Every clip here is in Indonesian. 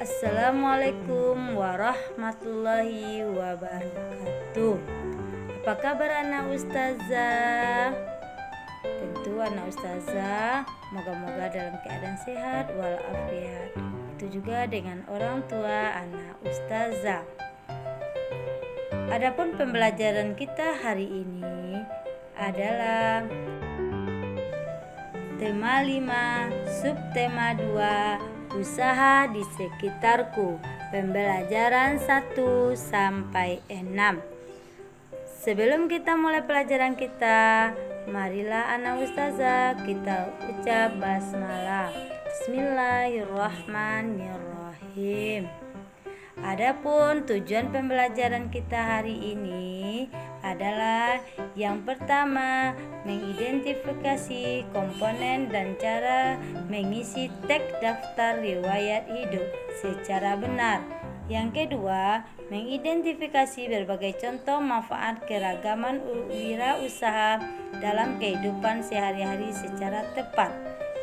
Assalamualaikum warahmatullahi wabarakatuh. Apa kabar anak ustazah? Tentu anak ustazah moga-moga dalam keadaan sehat walafiat. Itu juga dengan orang tua anak ustazah. Adapun pembelajaran kita hari ini adalah tema 5, subtema 2, usaha di sekitarku. Pembelajaran 1 sampai 6. Sebelum kita mulai pelajaran kita, marilah anak ustazah kita ucap basmalah. Bismillahirrahmanirrahim. Adapun tujuan pembelajaran kita hari ini adalah yang pertama, mengidentifikasi komponen dan cara mengisi teks daftar riwayat hidup secara benar. Yang kedua, mengidentifikasi berbagai contoh manfaat keragaman wirausaha dalam kehidupan sehari-hari secara tepat.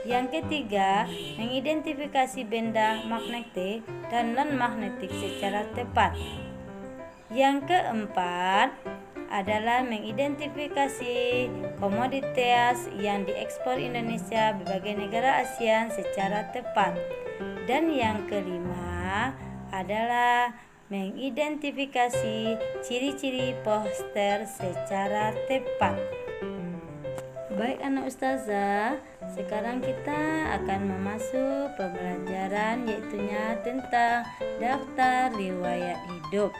Yang ketiga, mengidentifikasi benda magnetik dan non-magnetik secara tepat. Yang keempat adalah mengidentifikasi komoditas yang diekspor Indonesia berbagai negara ASEAN secara tepat. Dan yang kelima adalah mengidentifikasi ciri-ciri poster secara tepat. Baik anak ustazah, sekarang kita akan memasuki pembelajaran yaitunya tentang daftar riwayat hidup.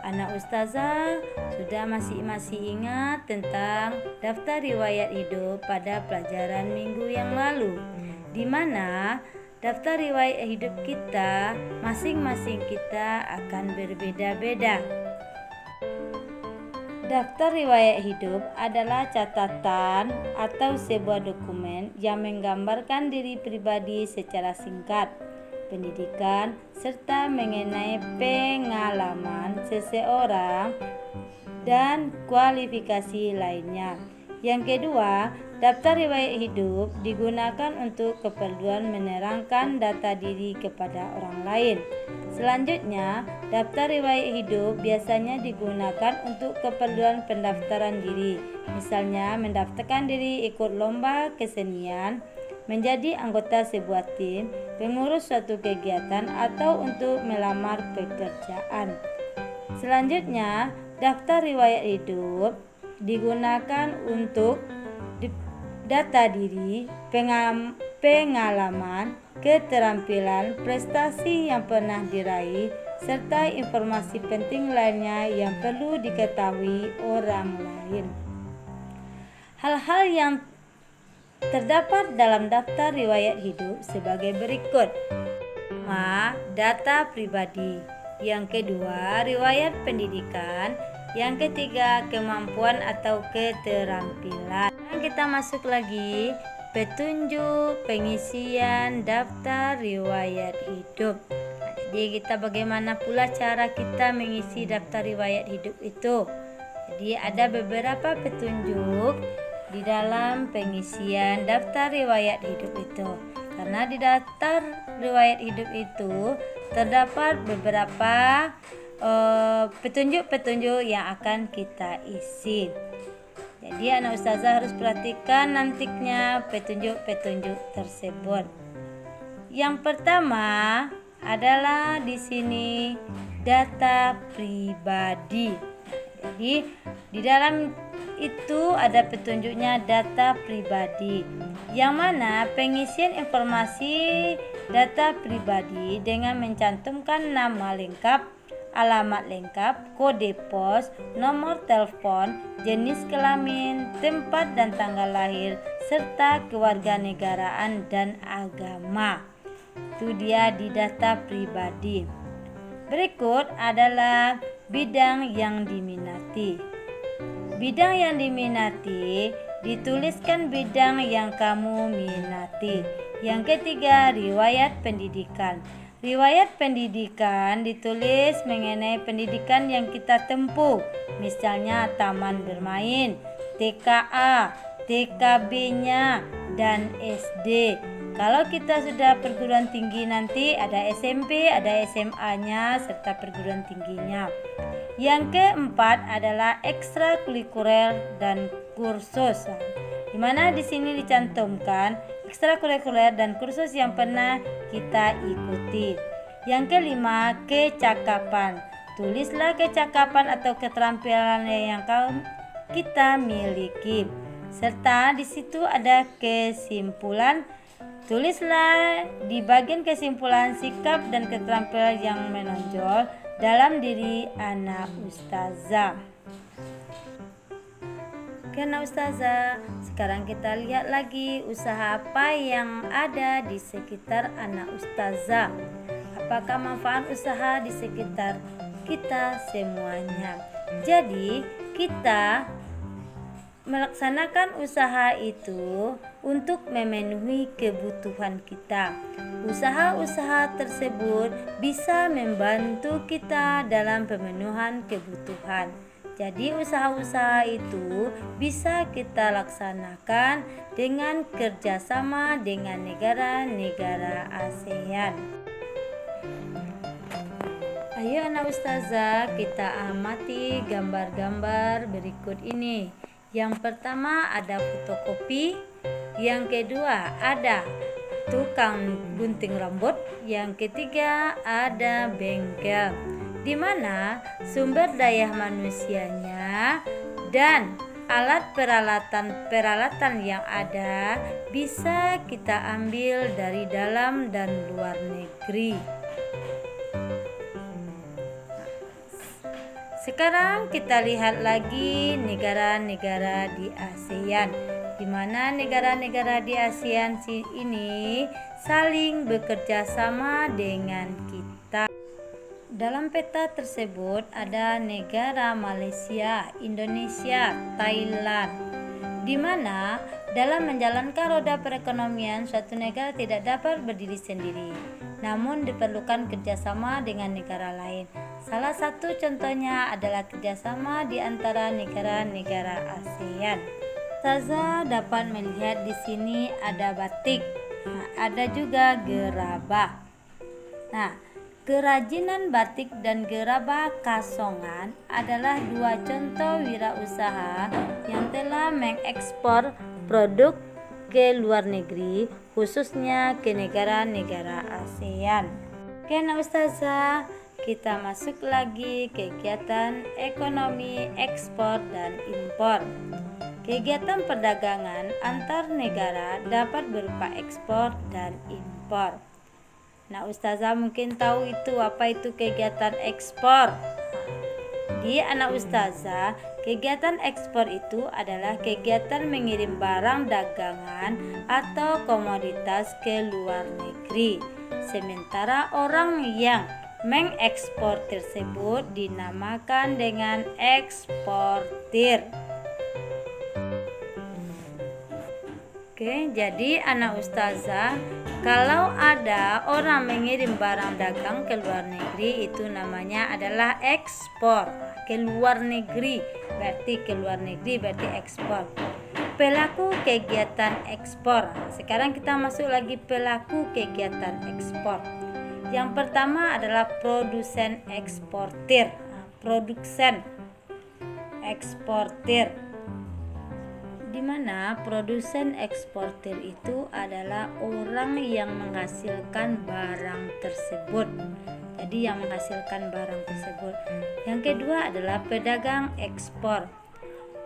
Anak ustazah sudah masih ingat tentang daftar riwayat hidup pada pelajaran minggu yang lalu, di mana daftar riwayat hidup kita masing-masing kita akan berbeda-beda. Daftar riwayat hidup adalah catatan atau sebuah dokumen yang menggambarkan diri pribadi secara singkat, pendidikan, serta mengenai pengalaman seseorang dan kualifikasi lainnya. Yang kedua, daftar riwayat hidup digunakan untuk keperluan menerangkan data diri kepada orang lain. Selanjutnya, daftar riwayat hidup biasanya digunakan untuk keperluan pendaftaran diri. Misalnya, mendaftarkan diri ikut lomba kesenian, menjadi anggota sebuah tim, pengurus suatu kegiatan, atau untuk melamar pekerjaan. Selanjutnya, daftar riwayat hidup digunakan untuk data diri, pengalaman, keterampilan, prestasi yang pernah diraih, serta informasi penting lainnya yang perlu diketahui orang lain. Hal-hal yang terdapat dalam daftar riwayat hidup sebagai berikut. Pertama, data pribadi. Yang kedua, riwayat pendidikan. Yang ketiga, kemampuan atau keterampilan. Kita masuk lagi, petunjuk pengisian daftar riwayat hidup. Jadi kita bagaimana pula cara kita mengisi daftar riwayat hidup itu? Jadi ada beberapa petunjuk di dalam pengisian daftar riwayat hidup itu. Karena di daftar riwayat hidup itu terdapat beberapa petunjuk-petunjuk yang akan kita isi. Jadi anak ustazah harus perhatikan nantinya petunjuk-petunjuk tersebut. Yang pertama adalah di sini data pribadi. Jadi di dalam itu ada petunjuknya data pribadi, yang mana pengisian informasi data pribadi dengan mencantumkan nama lengkap, alamat lengkap, kode pos, nomor telepon, jenis kelamin, tempat dan tanggal lahir, serta kewarganegaraan dan agama. Itu dia di data pribadi. Berikut adalah bidang yang diminati. Bidang yang diminati, dituliskan bidang yang kamu minati. Yang ketiga, riwayat pendidikan. Riwayat pendidikan ditulis mengenai pendidikan yang kita tempuh, misalnya taman bermain, TKA, TKB-nya, dan SD. Kalau kita sudah perguruan tinggi nanti ada SMP, ada SMA-nya serta perguruan tingginya. Yang keempat adalah ekstrakurikuler dan kursus. Di mana di sini dicantumkan ekstrakurikuler dan kursus yang pernah kita ikuti. Yang kelima, kecakapan. Tulislah kecakapan atau keterampilan yang kita miliki. Serta di situ ada kesimpulan. Tulislah di bagian kesimpulan sikap dan keterampilan yang menonjol dalam diri anak ustazah. Oke anak ustazah, sekarang kita lihat lagi usaha apa yang ada di sekitar anak ustazah. Apakah manfaat usaha di sekitar kita semuanya? Jadi kita melaksanakan usaha itu untuk memenuhi kebutuhan kita. Usaha-usaha tersebut bisa membantu kita dalam pemenuhan kebutuhan. Jadi usaha-usaha itu bisa kita laksanakan dengan kerjasama dengan negara-negara ASEAN. Ayo anak ustazah, kita amati gambar-gambar berikut ini. Yang pertama ada fotokopi, yang kedua ada tukang gunting rambut, yang ketiga ada bengkel, di mana sumber daya manusianya dan alat peralatan yang ada bisa kita ambil dari dalam dan luar negeri. Sekarang kita lihat lagi negara-negara di ASEAN, di mana negara-negara di ASEAN ini saling bekerja sama dengan kita. Dalam peta tersebut ada negara Malaysia, Indonesia, Thailand, di mana dalam menjalankan roda perekonomian suatu negara tidak dapat berdiri sendiri, namun diperlukan kerjasama dengan negara lain. Salah satu contohnya adalah kerjasama di antara negara-negara ASEAN. Ustazah dapat melihat di sini ada batik, ada juga gerabah. Nah, kerajinan batik dan gerabah Kasongan adalah dua contoh wirausaha yang telah mengekspor produk ke luar negeri, khususnya ke negara-negara ASEAN. Oke, nah ustazah, kita masuk lagi kegiatan ekonomi ekspor dan impor. Kegiatan perdagangan antar negara dapat berupa ekspor dan impor. Nah, ustazah mungkin tahu apa itu kegiatan ekspor. Di anak ustazah, kegiatan ekspor itu adalah kegiatan mengirim barang dagangan atau komoditas ke luar negeri. Sementara orang yang mengekspor tersebut dinamakan dengan eksportir. Oke, jadi anak ustazah, kalau ada orang mengirim barang dagang ke luar negeri itu namanya adalah ekspor. Ke luar negeri berarti ekspor. Pelaku kegiatan ekspor. Sekarang kita masuk lagi pelaku kegiatan ekspor. Yang pertama adalah produsen eksportir. Produsen eksportir, di mana produsen eksportir itu adalah orang yang menghasilkan barang tersebut. Jadi yang menghasilkan barang tersebut. Yang kedua adalah pedagang ekspor.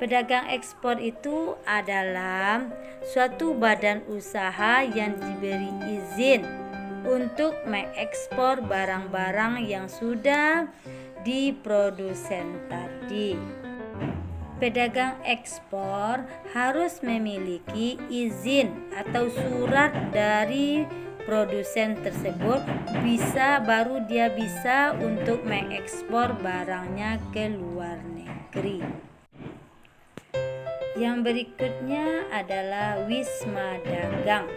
Pedagang ekspor itu adalah suatu badan usaha yang diberi izin untuk mengekspor barang-barang yang sudah diprodusen tadi. Pedagang ekspor harus memiliki izin atau surat dari produsen tersebut, baru dia bisa untuk mengekspor barangnya ke luar negeri. Yang berikutnya adalah wisma dagang.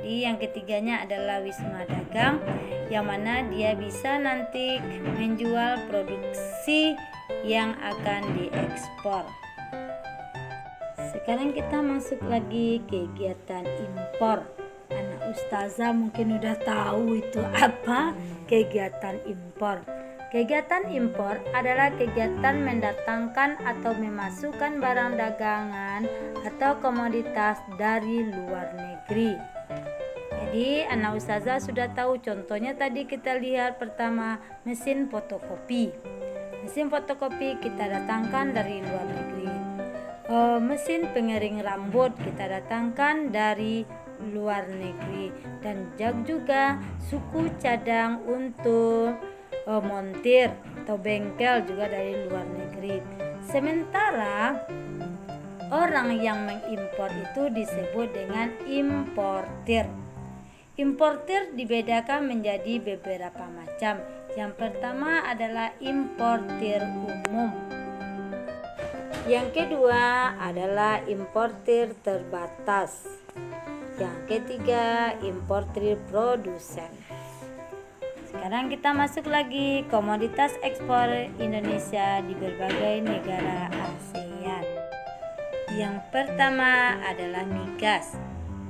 Jadi yang ketiganya adalah wisma dagang, yang mana dia bisa nanti menjual produksi yang akan diekspor. Sekarang kita masuk lagi kegiatan impor. Anak ustazah mungkin udah tahu itu apa kegiatan impor. Kegiatan impor adalah kegiatan mendatangkan atau memasukkan barang dagangan atau komoditas dari luar negeri. Jadi anak ustazah sudah tahu, contohnya tadi kita lihat pertama mesin fotokopi. Mesin fotokopi kita datangkan dari luar negeri. Mesin pengering rambut kita datangkan dari luar negeri. Dan juga suku cadang untuk montir atau bengkel juga dari luar negeri. Sementara orang yang mengimpor itu disebut dengan importir. Importir dibedakan menjadi beberapa macam. Yang pertama adalah importir umum. Yang kedua adalah importir terbatas. Yang ketiga, importir produsen. Sekarang kita masuk lagi komoditas ekspor Indonesia di berbagai negara ASEAN. Yang pertama adalah migas,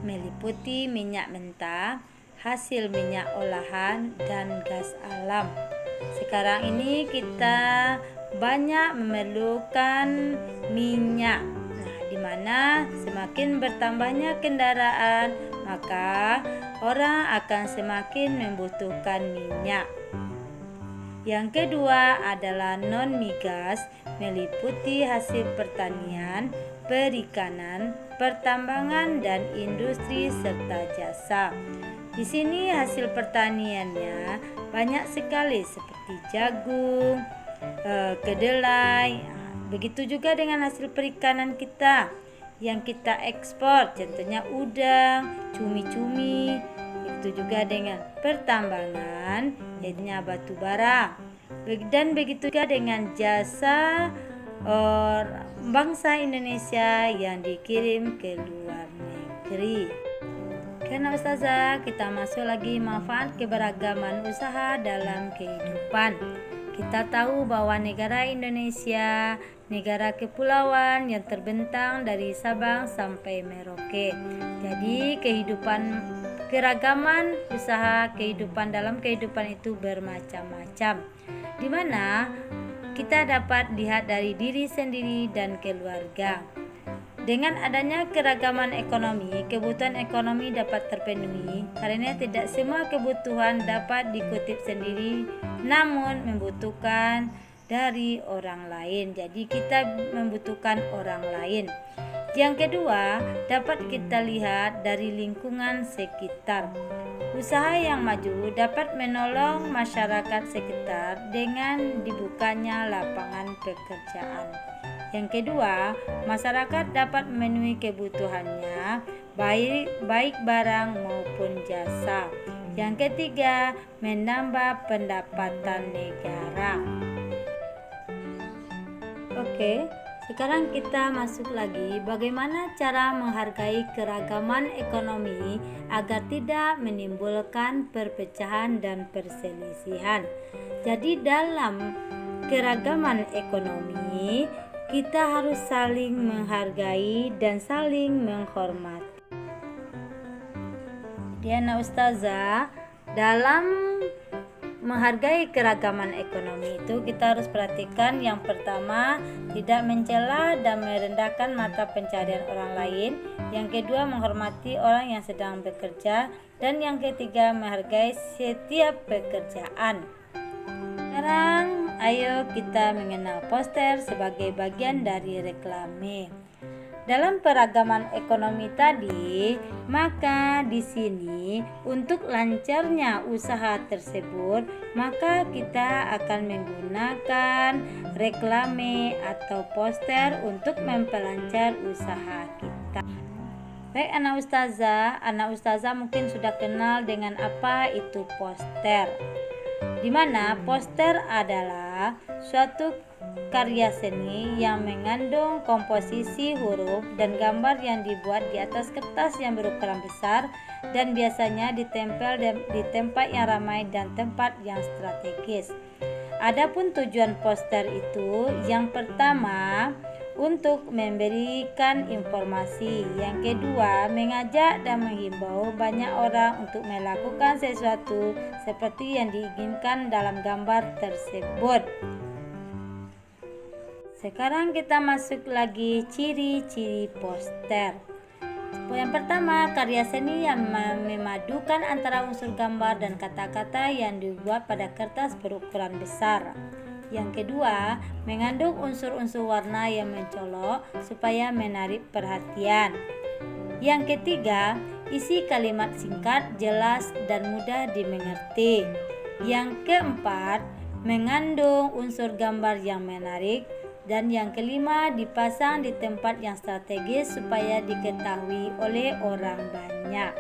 meliputi minyak mentah, hasil minyak olahan, dan gas alam. Sekarang ini kita banyak memerlukan minyak. Nah, di mana semakin bertambahnya kendaraan, maka orang akan semakin membutuhkan minyak. Yang kedua adalah non-migas, meliputi hasil pertanian, perikanan, pertambangan, dan industri serta jasa. Di sini hasil pertaniannya banyak sekali seperti jagung, kedelai. Begitu juga dengan hasil perikanan kita yang kita ekspor, contohnya udang, cumi-cumi. Begitu juga dengan pertambangan, yaitu batu bara. Dan begitu juga dengan jasa bangsa Indonesia yang dikirim ke luar negeri. Karena ustazah, kita masuk lagi manfaat keberagaman usaha dalam kehidupan. Kita tahu bahwa negara Indonesia negara kepulauan yang terbentang dari Sabang sampai Merauke. Jadi keragaman usaha kehidupan dalam kehidupan itu bermacam-macam, di mana kita dapat lihat dari diri sendiri dan keluarga. Dengan adanya keragaman ekonomi, kebutuhan ekonomi dapat terpenuhi karena tidak semua kebutuhan dapat dikutip sendiri, namun membutuhkan dari orang lain. Jadi kita membutuhkan orang lain. Yang kedua, dapat kita lihat dari lingkungan sekitar. Usaha yang maju dapat menolong masyarakat sekitar dengan dibukanya lapangan pekerjaan. Yang kedua, masyarakat dapat memenuhi kebutuhannya baik barang maupun jasa. Yang ketiga, menambah pendapatan negara. Oke, sekarang kita masuk lagi bagaimana cara menghargai keragaman ekonomi agar tidak menimbulkan perpecahan dan perselisihan. Jadi dalam keragaman ekonomi kita harus saling menghargai dan saling menghormati. Jadi anak ustazah, dalam menghargai keragaman ekonomi itu kita harus perhatikan, yang pertama tidak mencela dan merendahkan mata pencarian orang lain, yang kedua menghormati orang yang sedang bekerja, dan yang ketiga menghargai setiap pekerjaan. Sekarang ayo kita mengenal poster sebagai bagian dari reklame. Dalam peragaman ekonomi tadi, maka di sini untuk lancarnya usaha tersebut, maka kita akan menggunakan reklame atau poster untuk memperlancar usaha kita. Baik anak ustazah mungkin sudah kenal dengan apa itu poster. Di mana poster adalah suatu karya seni yang mengandung komposisi huruf dan gambar yang dibuat di atas kertas yang berukuran besar dan biasanya ditempel di tempat yang ramai dan tempat yang strategis. Adapun tujuan poster itu, yang pertama untuk memberikan informasi. Yang kedua, mengajak dan menghimbau banyak orang untuk melakukan sesuatu seperti yang diinginkan dalam gambar tersebut. Sekarang kita masuk lagi ciri-ciri poster. Yang pertama, karya seni yang memadukan antara unsur gambar dan kata-kata yang dibuat pada kertas berukuran besar. Yang kedua, mengandung unsur-unsur warna yang mencolok supaya menarik perhatian. Yang ketiga, isi kalimat singkat, jelas, dan mudah dimengerti. Yang keempat, mengandung unsur gambar yang menarik. Dan yang kelima, dipasang di tempat yang strategis supaya diketahui oleh orang banyak.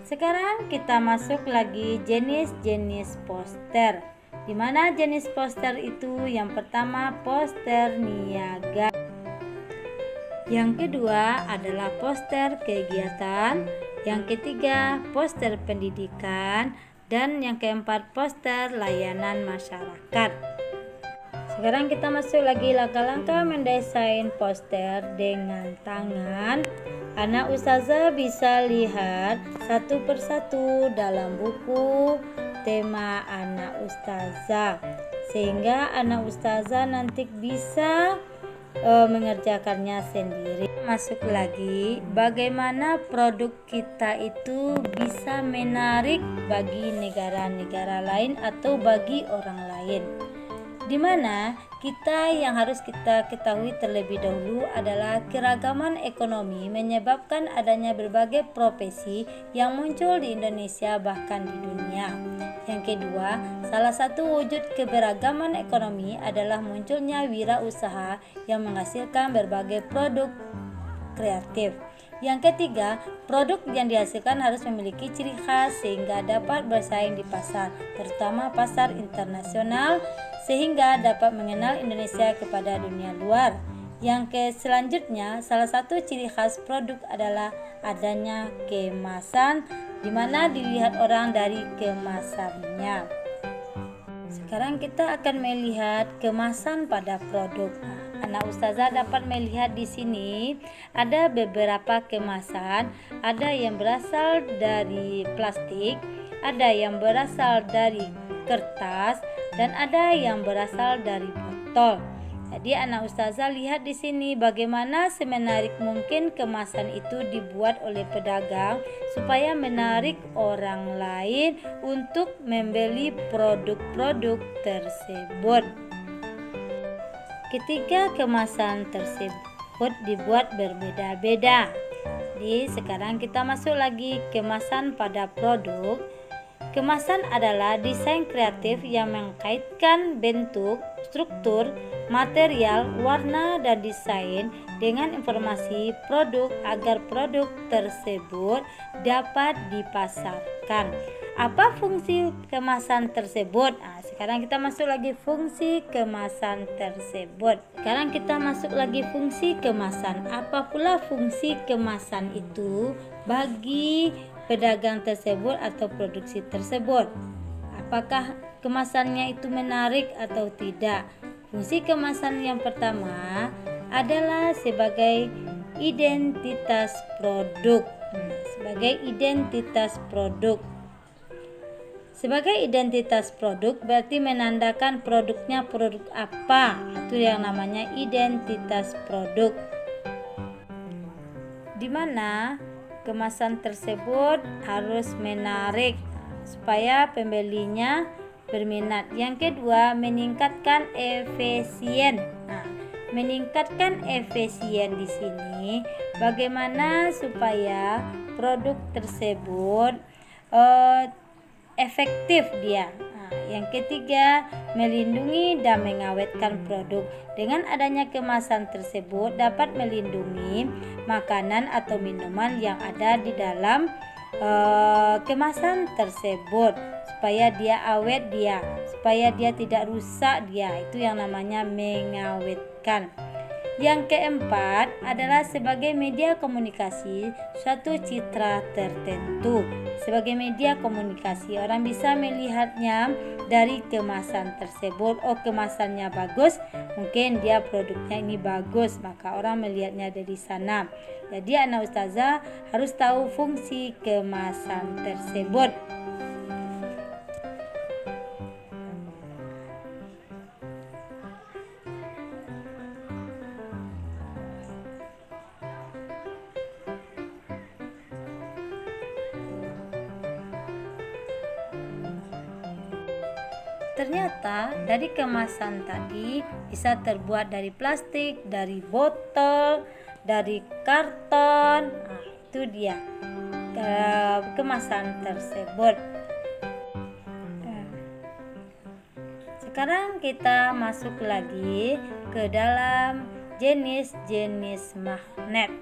Sekarang kita masuk lagi jenis-jenis poster. Di mana jenis poster itu? Yang pertama, poster niaga. Yang kedua adalah poster kegiatan. Yang ketiga, poster pendidikan. Dan yang keempat, poster layanan masyarakat. Sekarang kita masuk lagi langkah-langkah mendesain poster dengan tangan. Anak ustazah bisa lihat satu persatu dalam buku tema anak ustazah, sehingga anak ustazah nanti bisa mengerjakannya sendiri. Masuk lagi, bagaimana produk kita itu bisa menarik bagi negara-negara lain atau bagi orang lain. Dimana kita yang harus kita ketahui terlebih dahulu adalah keragaman ekonomi menyebabkan adanya berbagai profesi yang muncul di Indonesia bahkan di dunia. Yang kedua, salah satu wujud keberagaman ekonomi adalah munculnya wirausaha yang menghasilkan berbagai produk kreatif. Yang ketiga, produk yang dihasilkan harus memiliki ciri khas sehingga dapat bersaing di pasar, terutama pasar internasional, sehingga dapat mengenal Indonesia kepada dunia luar. Yang selanjutnya, salah satu ciri khas produk adalah adanya kemasan, di mana dilihat orang dari kemasannya. Sekarang kita akan melihat kemasan pada produk. Anak ustazah dapat melihat di sini ada beberapa kemasan, ada yang berasal dari plastik, ada yang berasal dari kertas, dan ada yang berasal dari botol. Jadi anak ustazah lihat di sini bagaimana semenarik mungkin kemasan itu dibuat oleh pedagang supaya menarik orang lain untuk membeli produk-produk tersebut. Ketiga kemasan tersebut dibuat berbeda-beda. Jadi sekarang kita masuk lagi kemasan pada produk. Kemasan adalah desain kreatif yang mengkaitkan bentuk, struktur, material, warna, dan desain dengan informasi produk agar produk tersebut dapat dipasarkan. Apa fungsi kemasan tersebut? Sekarang kita masuk lagi fungsi kemasan tersebut. Sekarang kita masuk lagi fungsi kemasan. Apa pula fungsi kemasan itu bagi pedagang tersebut atau produksi tersebut? Apakah kemasannya itu menarik atau tidak? Fungsi kemasan yang pertama adalah sebagai identitas produk. Sebagai identitas produk. Sebagai identitas produk berarti menandakan produknya produk apa. Itu yang namanya identitas produk. Di mana kemasan tersebut harus menarik supaya pembelinya berminat. Yang kedua, meningkatkan efisien. Meningkatkan efisien di sini bagaimana supaya produk tersebut efektif dia. Yang ketiga, melindungi dan mengawetkan produk. Dengan adanya kemasan tersebut dapat melindungi makanan atau minuman yang ada di dalam kemasan tersebut supaya dia awet supaya dia tidak rusak Itu yang namanya mengawetkan. Yang keempat adalah sebagai media komunikasi suatu citra tertentu. Sebagai media komunikasi, orang bisa melihatnya dari kemasan tersebut. Oh, kemasannya bagus, mungkin dia produknya ini bagus, maka orang melihatnya dari sana. Jadi anak ustazah harus tahu fungsi kemasan tersebut. Ternyata dari kemasan tadi bisa terbuat dari plastik, dari botol, dari karton. Nah, itu dia kemasan tersebut. Sekarang kita masuk lagi ke dalam jenis-jenis magnet.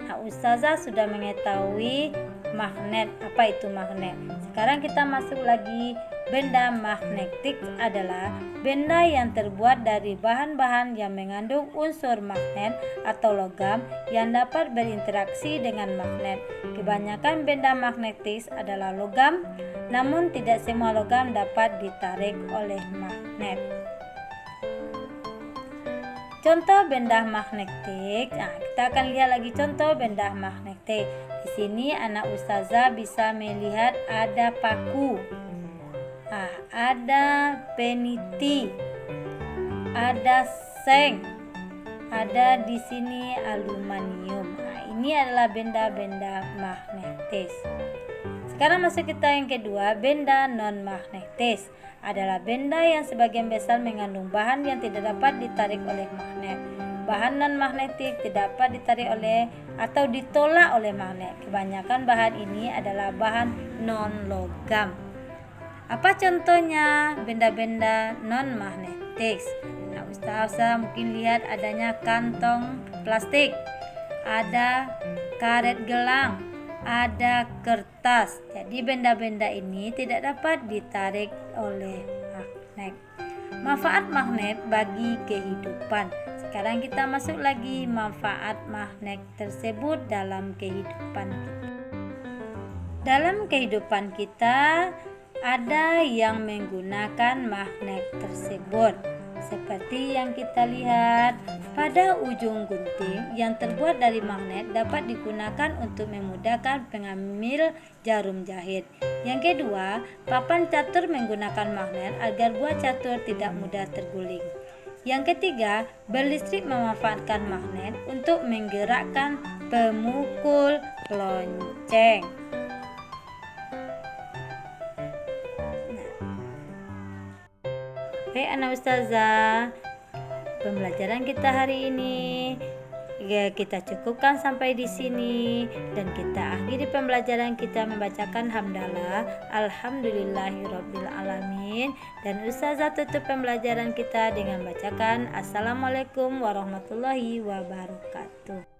Nah, ustazah sudah mengetahui magnet. Apa itu magnet? Sekarang kita masuk lagi. Benda magnetik adalah benda yang terbuat dari bahan-bahan yang mengandung unsur magnet atau logam yang dapat berinteraksi dengan magnet. Kebanyakan benda magnetis adalah logam, namun tidak semua logam dapat ditarik oleh magnet. Contoh benda magnetik. Nah, kita akan lihat lagi contoh benda magnetik. Di sini anak ustazah bisa melihat ada paku. Nah, ada peniti, ada seng, ada di sini aluminium. Nah, ini adalah benda-benda magnetis. Sekarang masuk kita yang kedua, benda non magnetis. Adalah benda yang sebagian besar mengandung bahan yang tidak dapat ditarik oleh magnet. Bahan non magnetik tidak dapat ditarik oleh atau ditolak oleh magnet. Kebanyakan bahan ini adalah bahan non logam. Apa contohnya benda-benda non magnetik? Nah, ustazah mungkin lihat adanya kantong plastik, ada karet gelang, ada kertas. Jadi benda-benda ini tidak dapat ditarik oleh magnet. Manfaat magnet bagi kehidupan. Sekarang kita masuk lagi manfaat magnet tersebut dalam kehidupan kita. Dalam kehidupan kita ada yang menggunakan magnet tersebut. Seperti yang kita lihat, pada ujung gunting yang terbuat dari magnet dapat digunakan untuk memudahkan pengambil jarum jahit. Yang kedua, papan catur menggunakan magnet agar buah catur tidak mudah terguling. Yang ketiga, berlistrik memanfaatkan magnet untuk menggerakkan pemukul lonceng. Baik anak ustazah, pembelajaran kita hari ini kita cukupkan sampai di sini dan kita akhiri pembelajaran kita membacakan hamdalah alhamdulillahirabbil alamin, dan ustazah tutup pembelajaran kita dengan bacakan assalamualaikum warahmatullahi wabarakatuh.